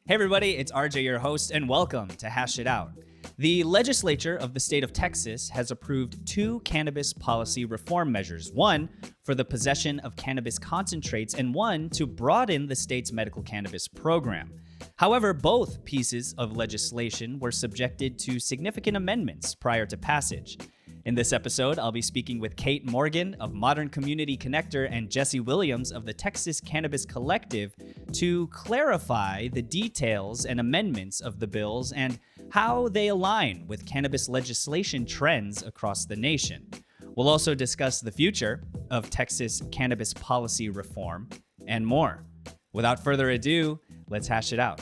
Hey everybody, it's RJ, your host, and welcome to Hash It Out. The legislature of the state of Texas has approved two cannabis policy reform measures, one for the possession of cannabis concentrates and one to broaden the state's medical cannabis program. However, both pieces of legislation were subjected to significant amendments prior to passage. In this episode, I'll be speaking with Kate Morgan of Modern Community Connector and Jesse Williams of the Texas Cannabis Collective to clarify the details and amendments of the bills and how they align with cannabis legislation trends across the nation. We'll also discuss the future of Texas cannabis policy reform and more. Without further ado, let's hash it out.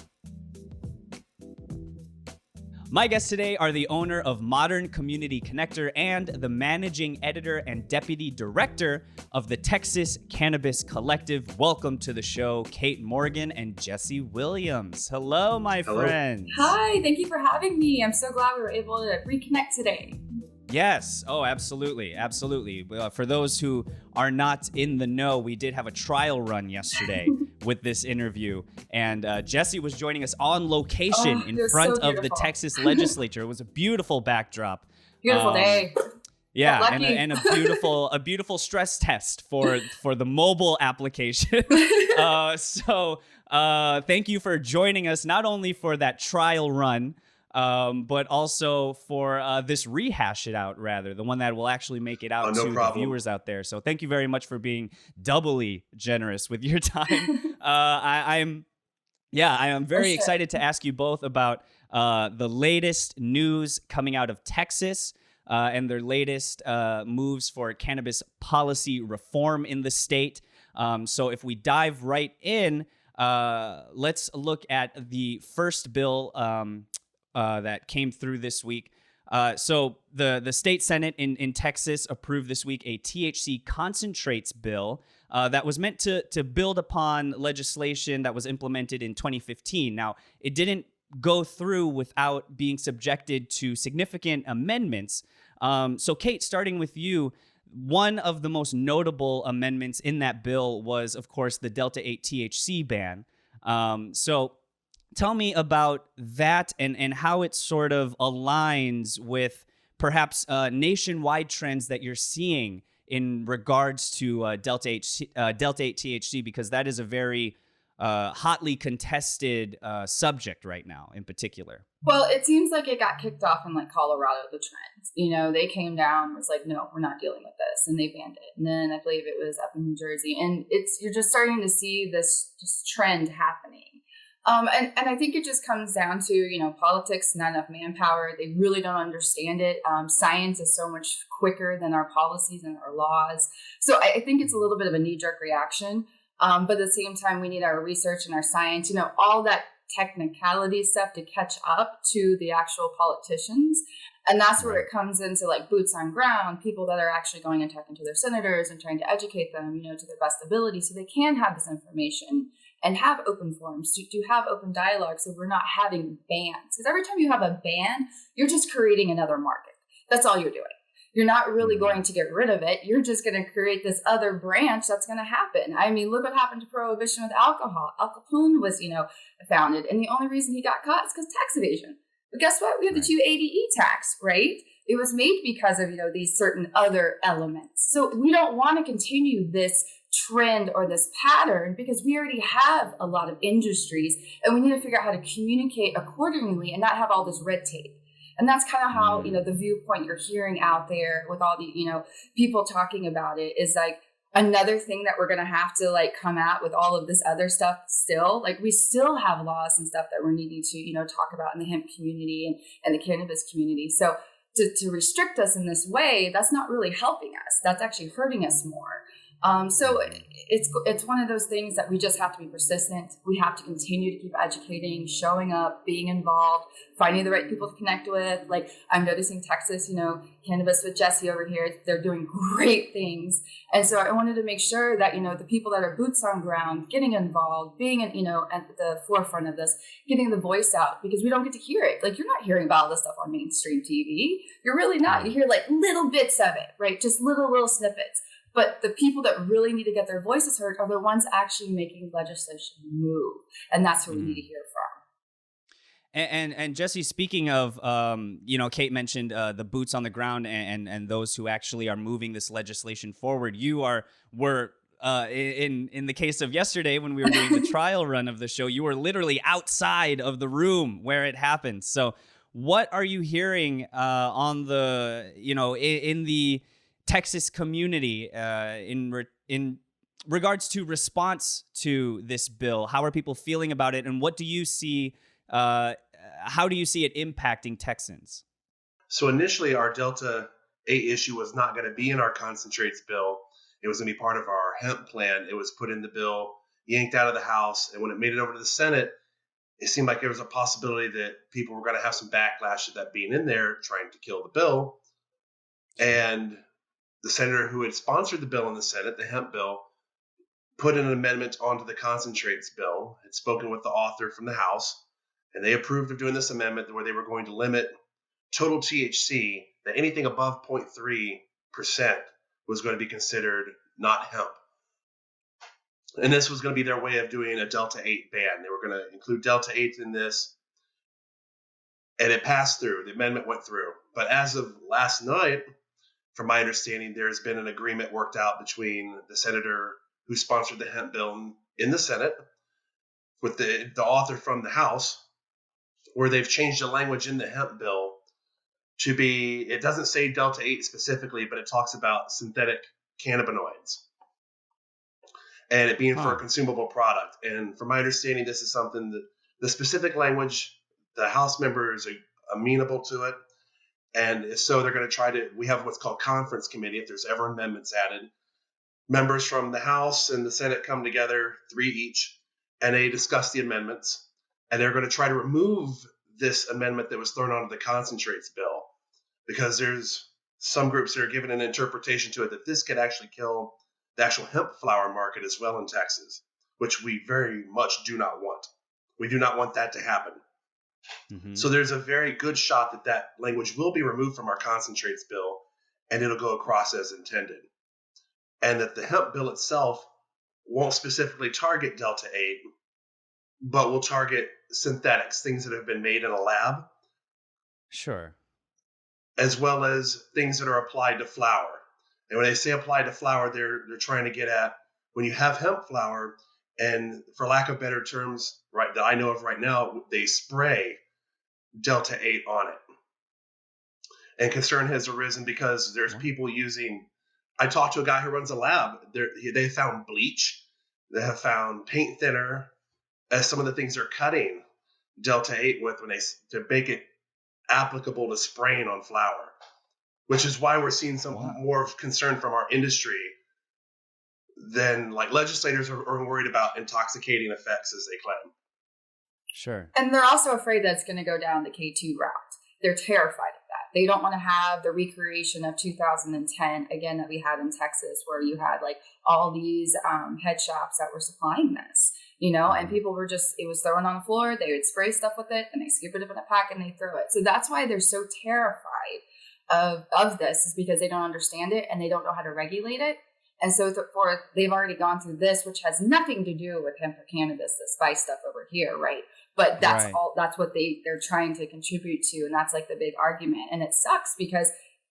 My guests today are the owner of Modern Community Connector and the managing editor and deputy director of the Texas Cannabis Collective. Welcome to the show, Kate Morgan and Jesse Williams. Hello, my friends. Hi, thank you for having me. I'm so glad we were able to reconnect today. Yes. Oh, absolutely. Absolutely. For those who are not in the know, we did have a trial run yesterday with this interview. And Jesse was joining us on location in front of the Texas legislature. It was a beautiful backdrop. Beautiful day. Yeah, and a beautiful stress test for the mobile application. So thank you for joining us, not only for that trial run, but also for this rehash it out, rather, the one that will actually make it out to the viewers out there. So thank you very much for being doubly generous with your time. I am very excited to ask you both about the latest news coming out of Texas and their latest moves for cannabis policy reform in the state. So if we dive right in, let's look at the first bill that came through this week. So the state Senate in Texas approved this week a THC Concentrates Bill that was meant to build upon legislation that was implemented in 2015. Now, it didn't go through without being subjected to significant amendments. So Kate, starting with you, one of the most notable amendments in that bill was, of course, the Delta-8 THC ban. So tell me about that and how it sort of aligns with perhaps nationwide trends that you're seeing in regards to Delta-8 THC, because that is a very hotly contested subject right now in particular. Well, it seems like it got kicked off in like Colorado, the trends. You know, they came down and was like, no, we're not dealing with this. And they banned it. And then I believe it was up in New Jersey. And you're just starting to see this trend happening. And I think it just comes down to, you know, politics, not enough manpower. They really don't understand it. Science is so much quicker than our policies and our laws. So I think it's a little bit of a knee-jerk reaction. But at the same time, we need our research and our science, you know, all that technicality stuff to catch up to the actual politicians. And that's where it comes into like boots on ground, people that are actually going and talking to their senators and trying to educate them, you know, to their best ability so they can have this information and have open forums, to have open dialogue so we're not having bans. Because every time you have a ban, you're just creating another market. That's all you're doing. You're not really going to get rid of it. You're just going to create this other branch that's going to happen. I mean, look what happened to prohibition with alcohol. Al Capone was, you know, founded. And the only reason he got caught is because tax evasion. But guess what? We have the 280E tax, right? It was made because of, you know, these certain other elements. So we don't want to continue this trend or this pattern because we already have a lot of industries and we need to figure out how to communicate accordingly and not have all this red tape. And that's kind of how, you know, the viewpoint you're hearing out there with all the, you know, people talking about it is like another thing that we're going to have to like come at with all of this other stuff still. Like we still have laws and stuff that we're needing to, you know, talk about in the hemp community and the cannabis community. So to restrict us in this way, that's not really helping us. That's actually hurting us more. So it's one of those things that we just have to be persistent. We have to continue to keep educating, showing up, being involved, finding the right people to connect with. Like I'm noticing Texas, you know, Cannabis with Jesse over here, they're doing great things. And so I wanted to make sure that, you know, the people that are boots on ground, getting involved, being, you know, at the forefront of this, getting the voice out because we don't get to hear it. Like you're not hearing about all this stuff on mainstream TV. You're really not. You hear like little bits of it, right? Just little snippets. But the people that really need to get their voices heard are the ones actually making legislation move. And that's who we need to hear from. And Jesse, speaking of, Kate mentioned the boots on the ground and those who actually are moving this legislation forward. Were in the case of yesterday when we were doing the trial run of the show, you were literally outside of the room where it happened. So, what are you hearing on the in the Texas community in regards to response to this bill? How are people feeling about it, and what do you see? How do you see it impacting Texans? So initially, our Delta 8 issue was not going to be in our concentrates bill. It was going to be part of our hemp plan. It was put in the bill, yanked out of the House, and when it made it over to the Senate, it seemed like there was a possibility that people were going to have some backlash to that being in there, trying to kill the bill. And the senator who had sponsored the bill in the Senate, the hemp bill, put an amendment onto the concentrates bill, had spoken with the author from the House, and they approved of doing this amendment where they were going to limit total THC, that anything above 0.3% was going to be considered not hemp. And this was going to be their way of doing a Delta 8 ban. They were going to include Delta 8 in this. And it passed through. The amendment went through. But as of last night, from my understanding, there's been an agreement worked out between the senator who sponsored the hemp bill in the Senate with the author from the House, where they've changed the language in the hemp bill to be, it doesn't say Delta 8 specifically, but it talks about synthetic cannabinoids and it being for a consumable product. And from my understanding, this is something that the specific language, the House members are amenable to it. And so they're going to try to, we have what's called conference committee, if there's ever amendments added. Members from the House and the Senate come together, 3 each, and they discuss the amendments. And they're going to try to remove this amendment that was thrown onto the concentrates bill, because there's some groups that are giving an interpretation to it that this could actually kill the actual hemp flower market as well in Texas, which we very much do not want. We do not want that to happen. Mm-hmm. So there's a very good shot that language will be removed from our concentrates bill and it'll go across as intended. And that the hemp bill itself won't specifically target Delta 8, but will target synthetics, things that have been made in a lab. Sure. As well as things that are applied to flower. And when they say applied to flower, they're trying to get at when you have hemp flower, and for lack of better terms, right, that I know of right now, they spray Delta 8 on it. And concern has arisen because there's people using, I talked to a guy who runs a lab, they found bleach, they have found paint thinner as some of the things they're cutting Delta 8 with to make it applicable to spraying on flower, which is why we're seeing some more of concern from our industry than like legislators are worried about intoxicating effects, as they claim. Sure. And they're also afraid that it's going to go down the K2 route. They're terrified of that. They don't want to have the recreation of 2010 again that we had in Texas, where you had like all these head shops that were supplying this, and people were it was thrown on the floor. They would spray stuff with it and they scoop it up in a pack and they throw it. So that's why they're so terrified of this, is because they don't understand it and they don't know how to regulate it. And so they've already gone through this, which has nothing to do with hemp or cannabis, the spice stuff over here, right? But that's that's what they're trying to contribute to. And that's like the big argument. And it sucks because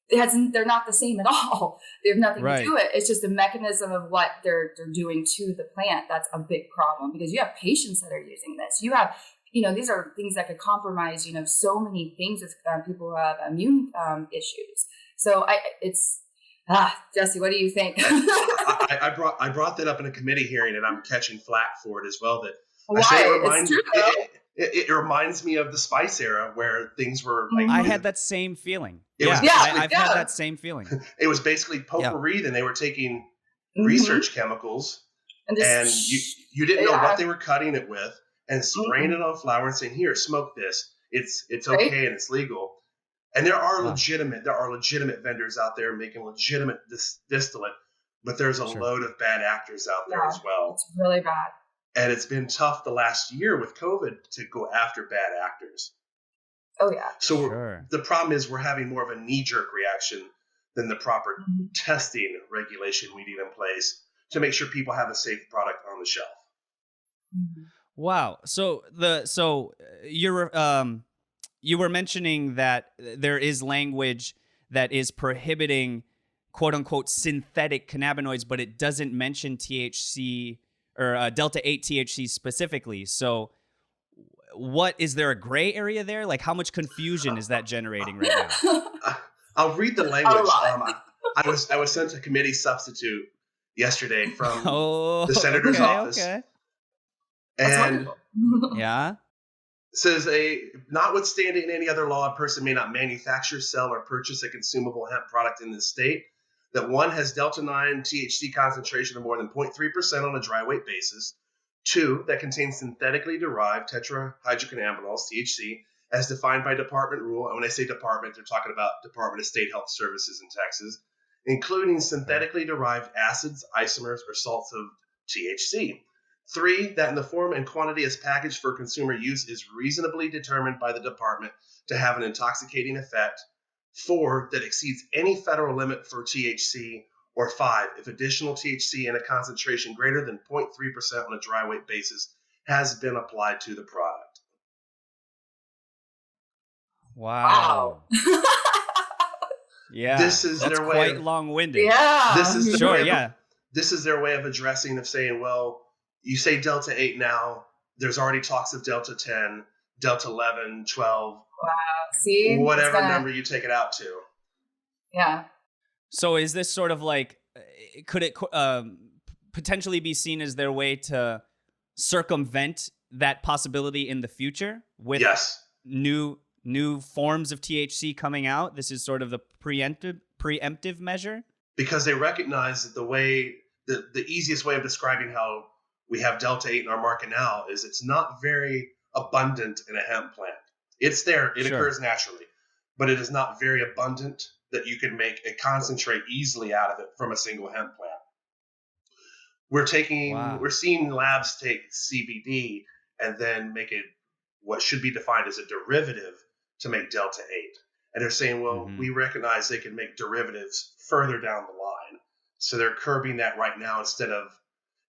they're not the same at all. They have nothing to do with it. It's just a mechanism of what they're doing to the plant. That's a big problem, because you have patients that are using this. You have, these are things that could compromise, so many things with people who have immune issues. So Jesse, what do you think? I brought that up in a committee hearing, and I'm catching flack for it as well. That it reminds me of the Spice era, where things were like. I had that same feeling. I've had that same feeling. It was basically potpourri, and they were taking research chemicals, and you didn't know what they were cutting it with, and spraying it on flour and saying, "Here, smoke this. It's okay and it's legal." And there are legitimate vendors out there making legitimate distillate, but there's a load of bad actors out there as well. It's really bad. And it's been tough the last year with COVID to go after bad actors. Oh, yeah. So the problem is we're having more of a knee-jerk reaction than the proper testing regulation we need in place to make sure people have a safe product on the shelf. Wow. So you were mentioning that there is language that is prohibiting quote unquote synthetic cannabinoids, but it doesn't mention THC or Delta 8 THC specifically. So what is there a gray area there? Like how much confusion is that generating right now? I'll read the A language. lot. I was sent a committee substitute yesterday from Oh, the senator's office, okay. That's and wonderful. Yeah. says notwithstanding any other law, a person may not manufacture, sell, or purchase a consumable hemp product in this state that one has Delta 9 THC concentration of more than 0.3% on a dry weight basis. Two, that contains synthetically derived tetrahydrocannabinols, THC, as defined by department rule. And when I say department, they're talking about Department of State Health Services in Texas, including synthetically derived acids, isomers, or salts of THC. Three, that in the form and quantity as packaged for consumer use is reasonably determined by the department to have an intoxicating effect. Four, that exceeds any federal limit for THC. Or five, if additional THC in a concentration greater than 0.3% on a dry weight basis has been applied to the product. Wow. Yeah. This is that's their way quite of, long-winded. Yeah. This is Sure, yeah. This is their way of addressing, of saying, well, you say Delta 8 now, there's already talks of Delta 10, Delta 11, 12, Wow. See? whatever number you take it out to. Yeah. So is this sort of like, could it potentially be seen as their way to circumvent that possibility in the future with Yes. new forms of THC coming out? This is sort of the preemptive measure? Because they recognize that the easiest way of describing how we have Delta 8 in our market now is it's not very abundant in a hemp plant. It's there, it occurs naturally, but it is not very abundant that you can make a concentrate easily out of it from a single hemp plant. We're seeing labs take CBD and then make it what should be defined as a derivative to make Delta 8. And they're saying, well, we recognize they can make derivatives further down the line. So they're curbing that right now instead of,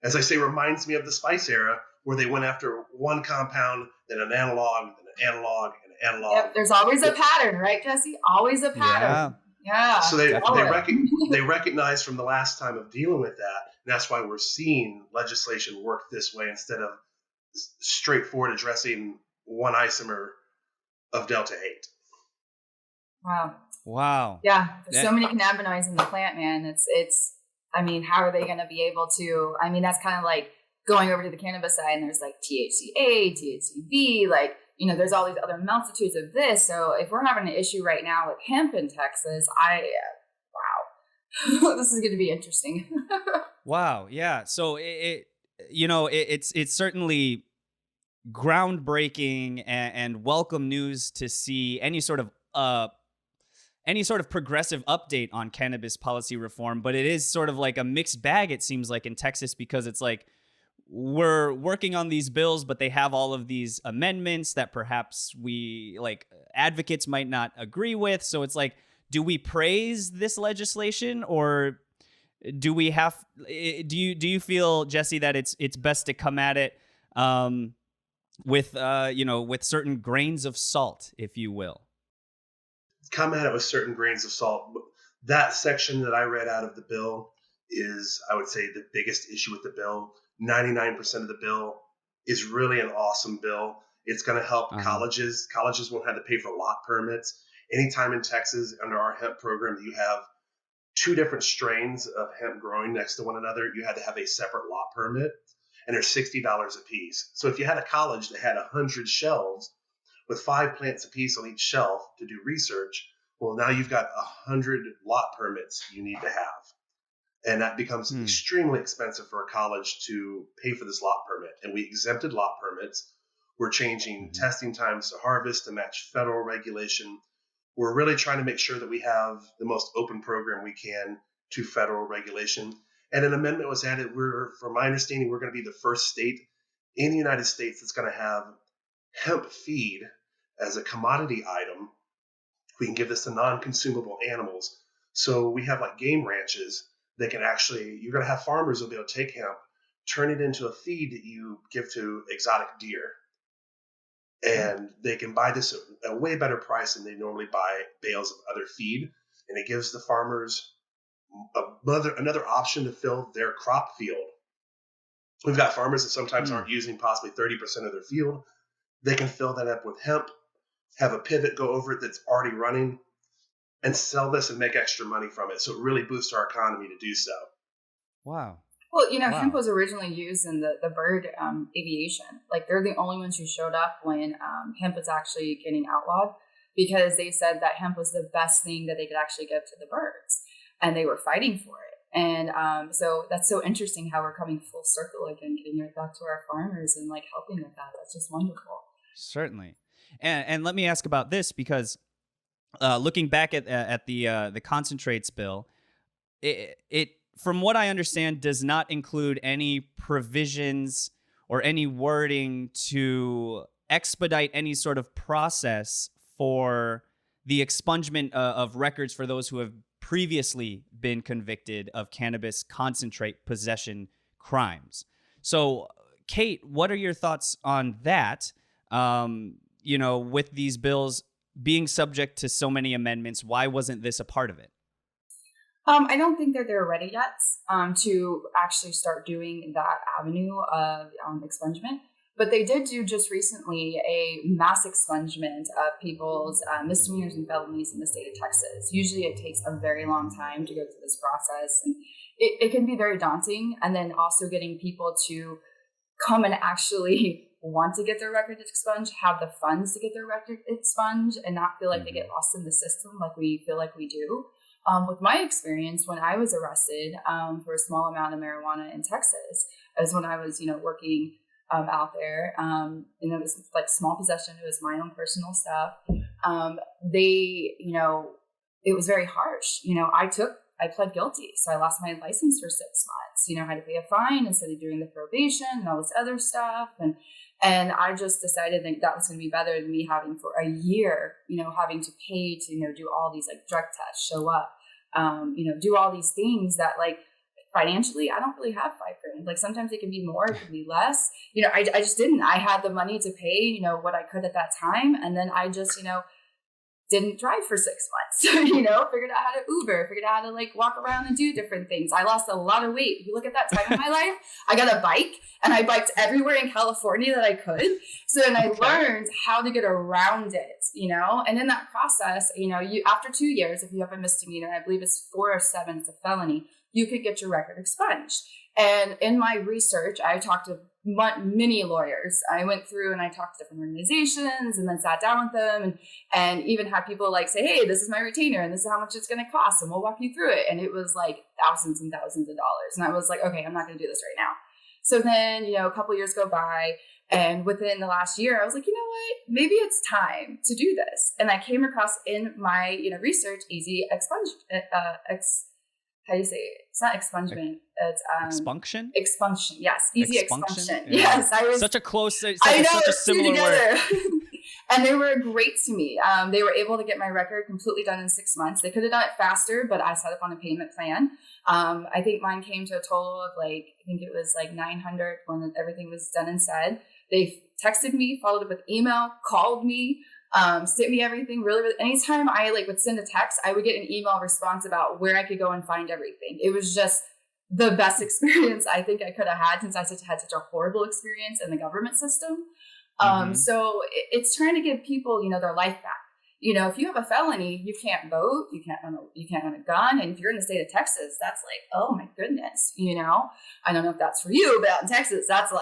as I say, reminds me of the spice era where they went after one compound, then an analog, then an analog, and an analog. Yep, there's always a pattern, right, Jesse? Always a pattern. Yeah. So they recognize from the last time of dealing with that, and that's why we're seeing legislation work this way instead of straightforward addressing one isomer of Delta 8. Wow. Yeah, there's so many cannabinoids in the plant, man. It's. I mean, how are they going to be able to? I mean, that's kind of like going over to the cannabis side, and there's like THCA, THCV, like. You know, there's all these other multitudes of this. So if we're having an issue right now with hemp in Texas, wow, this is going to be interesting. Wow. Yeah. So it's certainly groundbreaking and welcome news to see any sort of progressive update on cannabis policy reform. But it is sort of like a mixed bag, it seems like, in Texas, because it's like, we're working on these bills, but they have all of these amendments that perhaps we like advocates might not agree with. So it's like, do we praise this legislation, or do we have? Do you feel, Jesse, that it's best to come at it with certain grains of salt, if you will? Come at it with certain grains of salt. That section that I read out of the bill is, I would say, the biggest issue with the bill. 99% of the bill is really an awesome bill. It's going to help colleges. Colleges won't have to pay for lot permits. Anytime in Texas under our hemp program, you have two different strains of hemp growing next to one another, you had to have a separate lot permit, and they're $60 a piece. So if you had a college that had 100 shelves with 5 plants a piece on each shelf to do research, well, now you've got 100 lot permits you need to have. And that becomes extremely expensive for a college to pay for this lot permit. And we exempted lot permits. We're changing testing times to harvest to match federal regulation. We're really trying to make sure that we have the most open program we can to federal regulation. And an amendment was added. From my understanding, we're going to be the first state in the United States that's going to have hemp feed as a commodity item. We can give this to non-consumable animals. So we have like game ranches. They can actually, you're going to have farmers who'll be able to take hemp, turn it into a feed that you give to exotic deer. And they can buy this at a way better price than they normally buy bales of other feed. And it gives the farmers another option to fill their crop field. We've got farmers that sometimes aren't using possibly 30% of their field. They can fill that up with hemp, have a pivot go over it that's already running, and sell this and make extra money from it. So it really boosts our economy to do so. Wow. Well, hemp was originally used in the bird aviation. Like, they're the only ones who showed up when hemp was actually getting outlawed, because they said that hemp was the best thing that they could actually give to the birds, and they were fighting for it. And so that's so interesting how we're coming full circle again, getting right back to our farmers and like helping with that. That's just wonderful. Certainly. And let me ask about this, because looking back at the concentrates bill, it from what I understand does not include any provisions or any wording to expedite any sort of process for the expungement of records for those who have previously been convicted of cannabis concentrate possession crimes. So, Kate, what are your thoughts on that? With these bills being subject to so many amendments, why wasn't this a part of it? I don't think that they're ready yet to actually start doing that avenue of expungement. But they did do just recently a mass expungement of people's misdemeanors and felonies in the state of Texas. Usually it takes a very long time to go through this process, and it can be very daunting. And then also getting people to come and actually want to get their record expunged, have the funds to get their record expunged, and not feel like they get lost in the system like we feel like we do. With my experience, when I was arrested for a small amount of marijuana in Texas, as when I was, working out there, and it was like small possession. It was my own personal stuff. It was very harsh. I pled guilty. So I lost my license for 6 months, I had to pay a fine instead of doing the probation and all this other stuff. And I just decided that was going to be better than me having for a year, having to pay to, do all these like drug tests, show up, do all these things that like, financially, I don't really have $5,000. Like, sometimes it can be more, it can be less. I just didn't. I had the money to pay, what I could at that time. And then I just, didn't drive for 6 months, figured out how to Uber, figured out how to like walk around and do different things. I lost a lot of weight. If you look at that time in my life, I got a bike and I biked everywhere in California that I could. So then I learned how to get around it, and in that process, you after 2 years, if you have a misdemeanor, I believe it's 4 or 7, it's a felony, you could get your record expunged. And in my research, I talked to many lawyers. I went through and I talked to different organizations and then sat down with them and even had people like say, hey, this is my retainer and this is how much it's going to cost and we'll walk you through it. And it was like thousands and thousands of dollars. And I was like, okay, I'm not going to do this right now. So then, a couple years go by, and within the last year, I was like, you know what, maybe it's time to do this. And I came across in my, research, easy how do you say it? It's not expungement. It's expunction. Expunction, yes, easy expunction. Yeah. Yes, I was such a close. I know, such a similar word. And they were great to me. They were able to get my record completely done in 6 months. They could have done it faster, but I set up on a payment plan. I think mine came to a total of I think it was like $900 when everything was done and said. They texted me, followed up with email, called me. Sent me everything really, anytime I would send a text, I would get an email response about where I could go and find everything. It was just the best experience I think I could have had since I had such a horrible experience in the government system. So it's trying to give people, their life back. If you have a felony, you can't vote, you can't own a gun. And if you're in the state of Texas, that's like, oh my goodness, I don't know if that's for you, but out in Texas, that's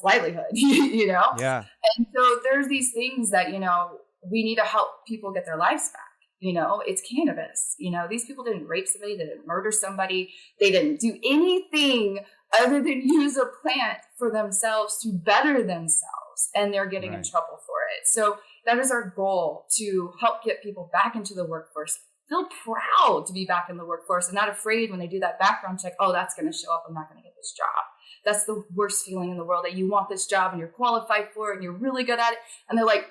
livelihood, Yeah. And so there's these things that, we need to help people get their lives back. It's cannabis. These people didn't rape somebody, they didn't murder somebody, they didn't do anything other than use a plant for themselves to better themselves, and they're getting in trouble for it. So that is our goal, to help get people back into the workforce, feel proud to be back in the workforce and not afraid when they do that background check, oh, that's going to show up, I'm not going to get this job. That's the worst feeling in the world, that you want this job and you're qualified for it and you're really good at it. And they're like,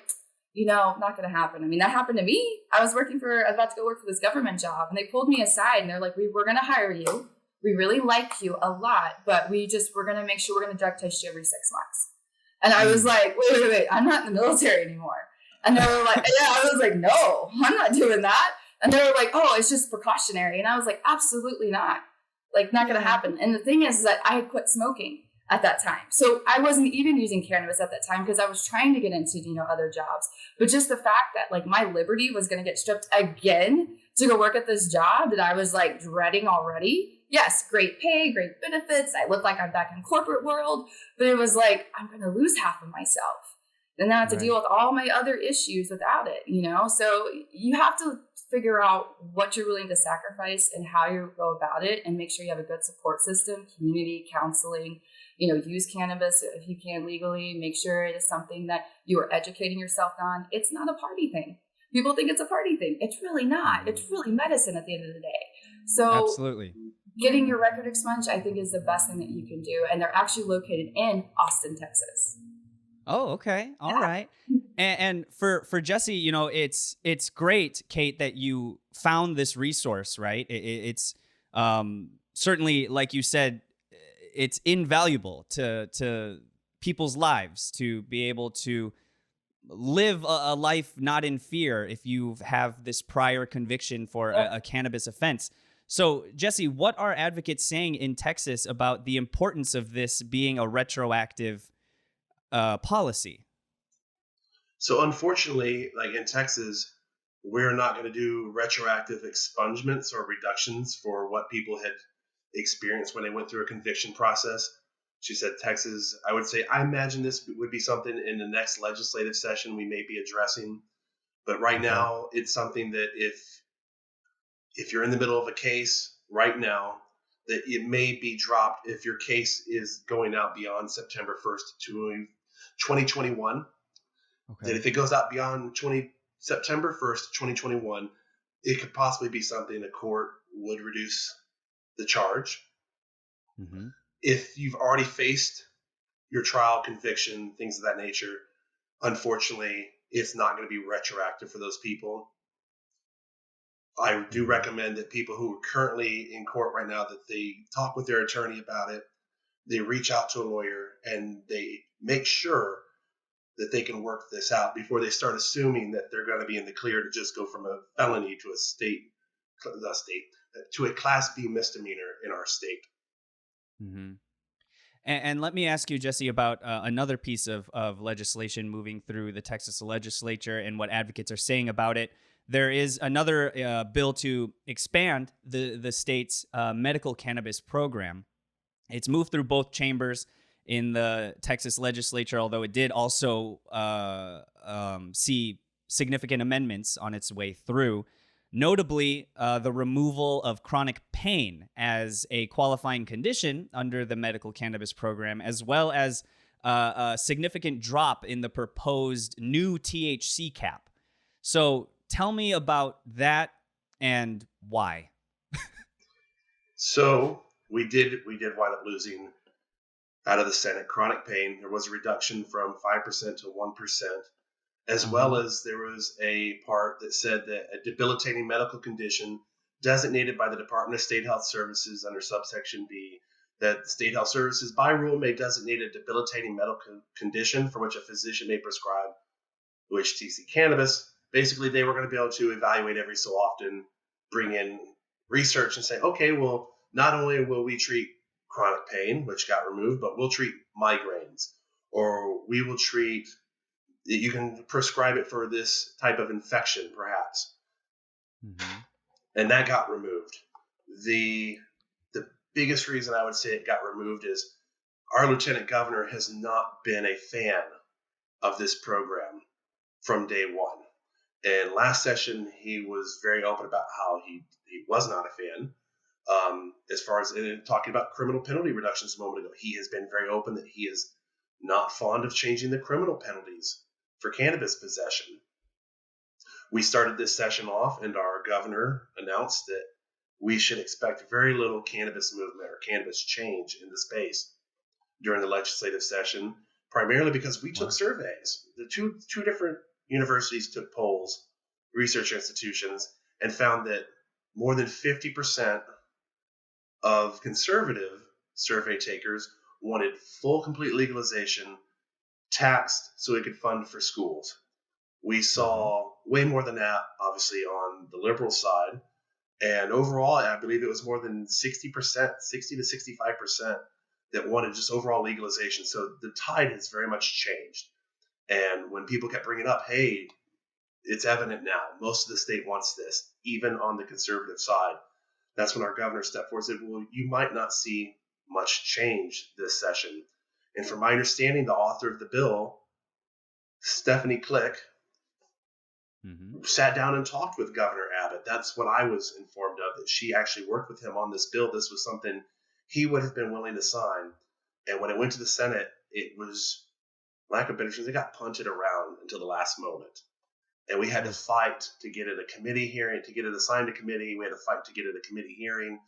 not going to happen. I mean, that happened to me. I was about to go work for this government job, and they pulled me aside and they're like, we're going to hire you. we really like you a lot, but we're going to make sure we're going to drug test you every 6 months. And I was like, wait, I'm not in the military anymore. And they were like, yeah, I was like, no, I'm not doing that. And they were like, oh, it's just precautionary. And I was like, absolutely not. Like, not going to happen. And the thing is that I had quit smoking at that time. So I wasn't even using cannabis at that time because I was trying to get into, other jobs. But just the fact that like my liberty was going to get stripped again to go work at this job that I was like dreading already. Yes, great pay, great benefits. I look like I'm back in corporate world, but it was like, I'm going to lose half of myself. And then I have to deal with all my other issues without it, So you have to figure out what you're willing to sacrifice and how you go about it, and make sure you have a good support system, community counseling, use cannabis if you can legally. Make sure it is something that you are educating yourself on. It's not a party thing. People think it's a party thing. It's really not. It's really medicine at the end of the day. So absolutely. Getting your record expunged, I think, is the best thing that you can do. And they're actually located in Austin, Texas. Oh, okay. All right. And for Jesse, it's great, Kate, that you found this resource, right? It's certainly, like you said, it's invaluable to people's lives to be able to live a life not in fear if you have this prior conviction for a cannabis offense. So, Jesse, what are advocates saying in Texas about the importance of this being a retroactive policy? So unfortunately, like in Texas, we're not going to do retroactive expungements or reductions for what people had experienced when they went through a conviction process. She said Texas, I imagine this would be something in the next legislative session we may be addressing. But right now, it's something that if you're in the middle of a case right now, that it may be dropped if your case is going out beyond September 1st, 2021. Okay. That if it goes out beyond September 1st, 2021, it could possibly be something the court would reduce the charge. Mm-hmm. If you've already faced your trial, conviction, things of that nature, unfortunately, it's not going to be retroactive for those people. I do recommend that people who are currently in court right now, that they talk with their attorney about it. They reach out to a lawyer and they make sure that they can work this out before they start assuming that they're going to be in the clear to just go from a felony to to a Class B misdemeanor in our state. Mm-hmm. And let me ask you, Jesse, about another piece of legislation moving through the Texas legislature and what advocates are saying about it. There is another bill to expand the state's medical cannabis program. It's moved through both chambers in the Texas legislature, although it did also see significant amendments on its way through. Notably, the removal of chronic pain as a qualifying condition under the medical cannabis program, as well as a significant drop in the proposed new THC cap. So tell me about that and why. So we did wind up losing out of the Senate chronic pain. There was a reduction from 5% to 1%. As well as there was a part that said that a debilitating medical condition designated by the Department of State Health Services under subsection B, that State Health Services by rule may designate a debilitating medical condition for which a physician may prescribe THC cannabis. Basically, they were going to be able to evaluate every so often, bring in research and say, okay, well, not only will we treat chronic pain, which got removed, but we'll treat migraines, or we will treat, you can prescribe it for this type of infection, perhaps. Mm-hmm. And that got removed. The biggest reason I would say it got removed is our lieutenant governor has not been a fan of this program from day one. And last session, he was very open about how he was not a fan. As far as talking about criminal penalty reductions a moment ago, he has been very open that he is not fond of changing the criminal penalties for cannabis possession. We started this session off and our governor announced that we should expect very little cannabis movement or cannabis change in the space during the legislative session, primarily because we took surveys. The two different universities took polls, research institutions, and found that more than 50% of conservative survey takers wanted full, complete legalization, taxed so it could fund for schools. We saw way more than that, obviously, on the liberal side. And overall, I believe it was more than 60%, 60 to 65% that wanted just overall legalization. So the tide has very much changed. And when people kept bringing up, hey, it's evident now, most of the state wants this, even on the conservative side, that's when our governor stepped forward and said, well, you might not see much change this session. And from my understanding, the author of the bill, Stephanie Click, sat down and talked with Governor Abbott. That's what I was informed of, that she actually worked with him on this bill. This was something he would have been willing to sign. And when it went to the Senate, it was, lack of better terms, it got punted around until the last moment. And we had to fight to get it a committee hearing, to get it assigned to committee. We had to fight to get it a committee hearing.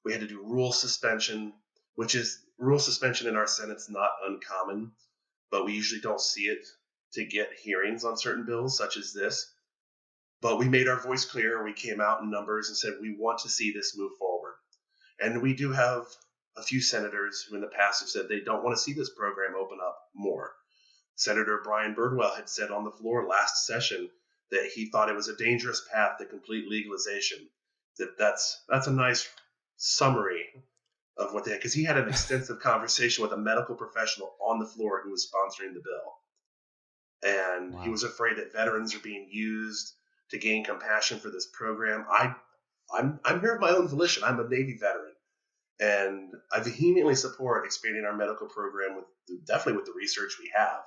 We had to do rule suspension, which is, rule suspension in our Senate's not uncommon, but we usually don't see it to get hearings on certain bills such as this. But we made our voice clear. We came out in numbers and said, we want to see this move forward. And we do have a few senators who in the past have said they don't want to see this program open up more. Senator Brian Birdwell had said on the floor last session that he thought it was a dangerous path to complete legalization. That's a nice summary of what they had, because he had an extensive conversation with a medical professional on the floor who was sponsoring the bill. And he was afraid that veterans are being used to gain compassion for this program. I'm here of my own volition. I'm a Navy veteran. And I vehemently support expanding our medical program definitely with the research we have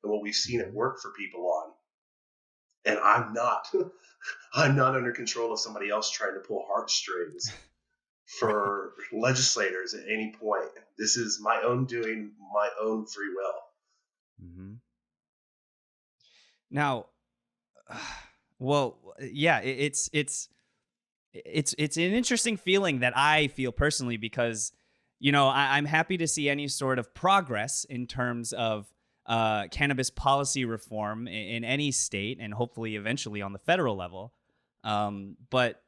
and what we've seen it work for people on. And I'm not under control of somebody else trying to pull heartstrings for legislators at any point. This is my own doing, my own free will. Now, well, yeah, it's an interesting feeling that I feel personally, because, you know, I'm happy to see any sort of progress in terms of cannabis policy reform in any state, and hopefully eventually on the federal level. But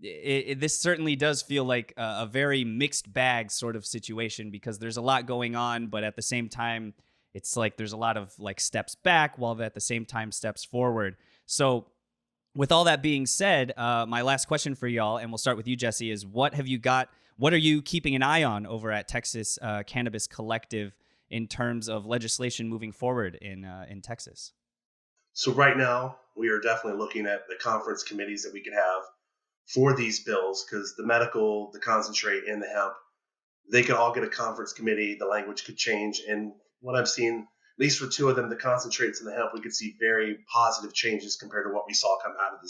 this certainly does feel like a very mixed bag sort of situation, because there's a lot going on, but at the same time, it's like there's a lot of like steps back while at the same time steps forward. So with all that being said, my last question for y'all, and we'll start with you, Jesse, is what have you got? What are you keeping an eye on over at Texas Cannabis Collective in terms of legislation moving forward in Texas? So right now, we are definitely looking at the conference committees that we could have for these bills, because the medical, the concentrate, and the hemp, they could all get a conference committee. The language could change. And what I've seen, at least for two of them, the concentrates and the hemp, we could see very positive changes compared to what we saw come out of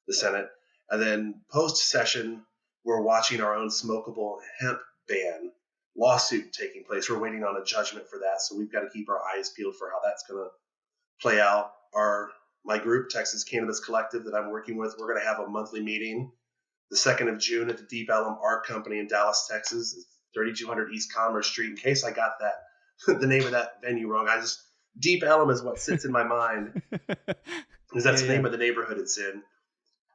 the Senate. And then post-session, we're watching our own smokable hemp ban lawsuit taking place. We're waiting on a judgment for that, so we've got to keep our eyes peeled for how that's going to play out. My group, Texas Cannabis Collective, that I'm working with, we're going to have a monthly meeting the 2nd of June at the Deep Ellum Art Company in Dallas, Texas. It's 3200 East Commerce Street. In case I got the name of that venue wrong, Deep Ellum is what sits in my mind, because that's the name of the neighborhood it's in.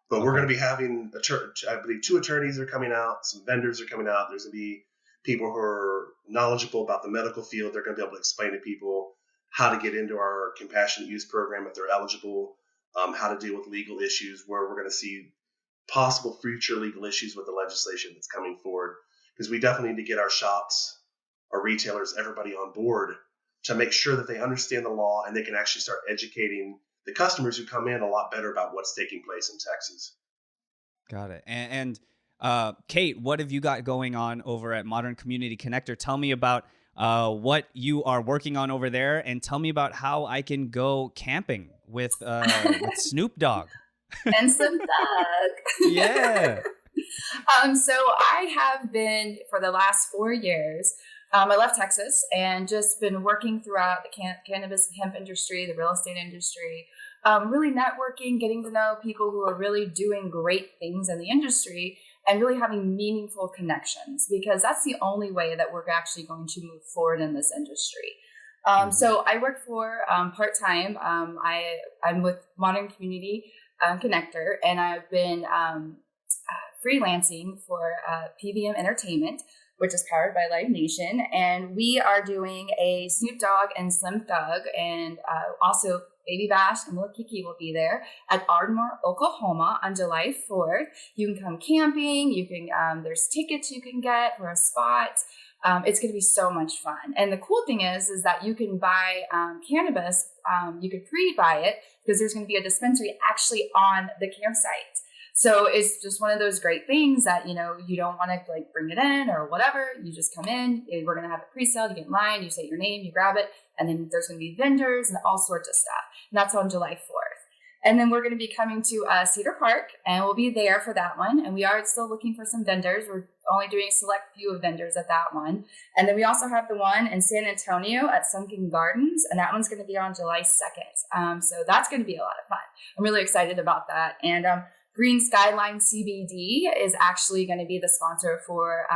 But we're going to be having I believe 2 attorneys are coming out, some vendors are coming out. There's going to be people who are knowledgeable about the medical field. They're going to be able to explain to people how to get into our compassionate use program if they're eligible, how to deal with legal issues, where we're going to see possible future legal issues with the legislation that's coming forward. Because we definitely need to get our shops, our retailers, everybody on board to make sure that they understand the law and they can actually start educating the customers who come in a lot better about what's taking place in Texas. Got it. And Kate, what have you got going on over at Modern Community Connector? Tell me about what you are working on over there, and tell me about how I can go camping with Snoop Dogg. And some Thug. Yeah. So I have been, for the last 4 years, I left Texas and just been working throughout the cannabis hemp industry, the real estate industry, really networking, getting to know people who are really doing great things in the industry, and really having meaningful connections, because that's the only way that we're actually going to move forward in this industry. So I work for part-time. I'm with Modern Community Connector, and I've been freelancing for PVM Entertainment, which is powered by Live Nation. And we are doing a Snoop Dogg and Slim Thug, and also Baby Bash and Lil Kiki will be there at Ardmore, Oklahoma on July 4th. You can come camping. You can, there's tickets you can get for a spot. It's going to be so much fun. And the cool thing is that you can buy cannabis. You could pre-buy it because there's going to be a dispensary actually on the campsite. So it's just one of those great things that, you don't want to like bring it in or whatever. You just come in, we're going to have a pre-sale, you get in line, you say your name, you grab it, and then there's going to be vendors and all sorts of stuff. And that's on July 4th. And then we're going to be coming to Cedar Park, and we'll be there for that one. And we are still looking for some vendors. We're only doing a select few of vendors at that one. And then we also have the one in San Antonio at Sunken Gardens, and that one's going to be on July 2nd. So that's going to be a lot of fun. I'm really excited about that. And Green Skyline CBD is actually going to be the sponsor for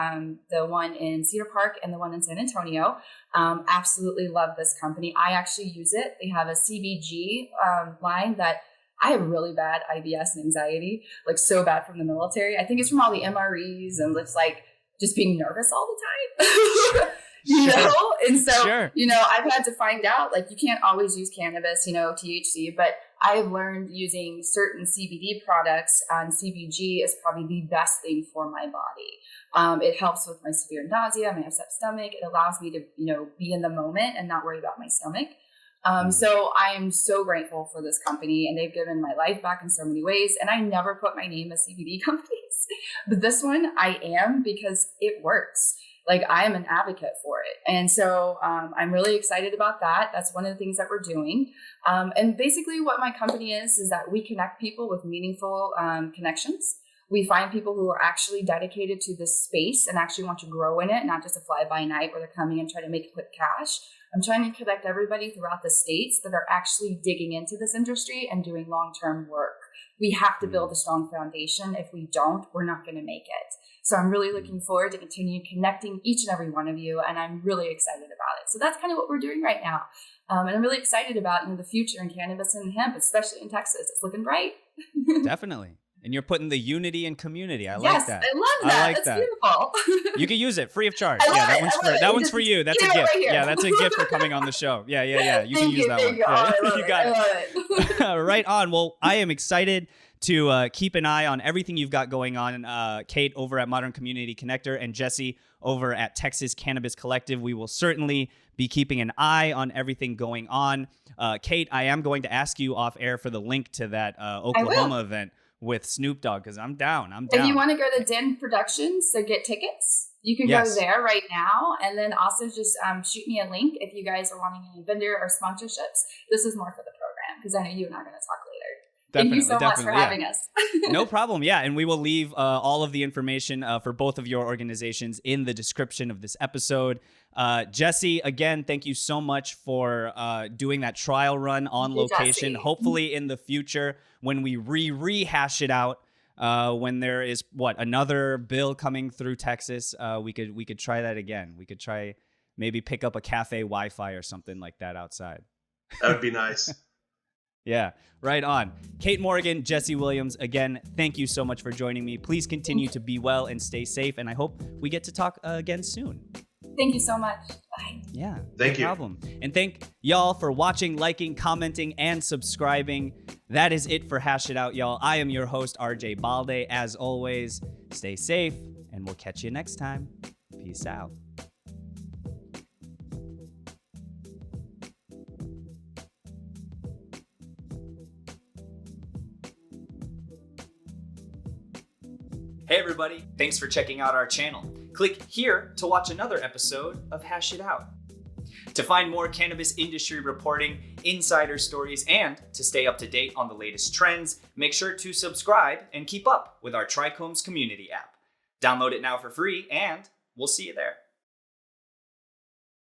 the one in Cedar Park and the one in San Antonio. Absolutely love this company. I actually use it. They have a CBG line that I have really bad IBS and anxiety, like so bad from the military. I think it's from all the MREs and just being nervous all the time. And so, I've had to find out, you can't always use cannabis, THC, but I've learned using certain CBD products and CBG is probably the best thing for my body. It helps with my severe nausea, my upset stomach. It allows me to, be in the moment and not worry about my stomach. So I am so grateful for this company, and they've given my life back in so many ways. And I never put my name as CBD companies, but this one I am because it works. I am an advocate for it. And so I'm really excited about that. That's one of the things that we're doing. And basically what my company is that we connect people with meaningful connections. We find people who are actually dedicated to this space and actually want to grow in it, not just a fly-by-night where they're coming and trying to make quick cash. I'm trying to connect everybody throughout the states that are actually digging into this industry and doing long-term work. We have to build a strong foundation. If we don't, we're not going to make it. So I'm really looking forward to continue connecting each and every one of you, and I'm really excited about it. So that's kind of what we're doing right now. And I'm really excited about the future in cannabis and hemp, especially in Texas. It's looking bright. Definitely. And you're putting the unity and community. I like that. I love that. That's beautiful. You can use it free of charge. That one's for you. That's a gift. Right, yeah, that's a gift for coming on the show. Yeah. You can use that one. You got it. Right on. Well, I am excited to keep an eye on everything you've got going on. Kate over at Modern Community Connector and Jesse over at Texas Cannabis Collective. We will certainly be keeping an eye on everything going on. Kate, I am going to ask you off air for the link to that Oklahoma event with Snoop Dogg, because I'm down. If you want to go to Den Productions to get tickets, you can go there right now. And then also just shoot me a link if you guys are wanting any vendor or sponsorships. This is more for the program, because I know you and I are going to talk later. Thank you so much for having us. No problem. Yeah. And we will leave all of the information for both of your organizations in the description of this episode. Jesse, again, thank you so much for doing that trial run on location. Jesse. Hopefully in the future, when we rehash it out, when there is another bill coming through Texas, we could try that again. We could try maybe pick up a cafe Wi-Fi or something like that outside. That would be nice. Yeah, right on. Kate Morgan, Jesse Williams, again, thank you so much for joining me. Please continue to be well and stay safe, and I hope we get to talk again soon. Thank you so much. Bye. Yeah, thank you. No problem. And thank y'all for watching, liking, commenting, and subscribing. That is it for Hash It Out, y'all. I am your host, RJ Balde. As always, stay safe, and we'll catch you next time. Peace out. Hey everybody, thanks for checking out our channel. Click here to watch another episode of Hash It Out. To find more cannabis industry reporting, insider stories, and to stay up to date on the latest trends, make sure to subscribe and keep up with our Trichomes community app. Download it now for free, and we'll see you there.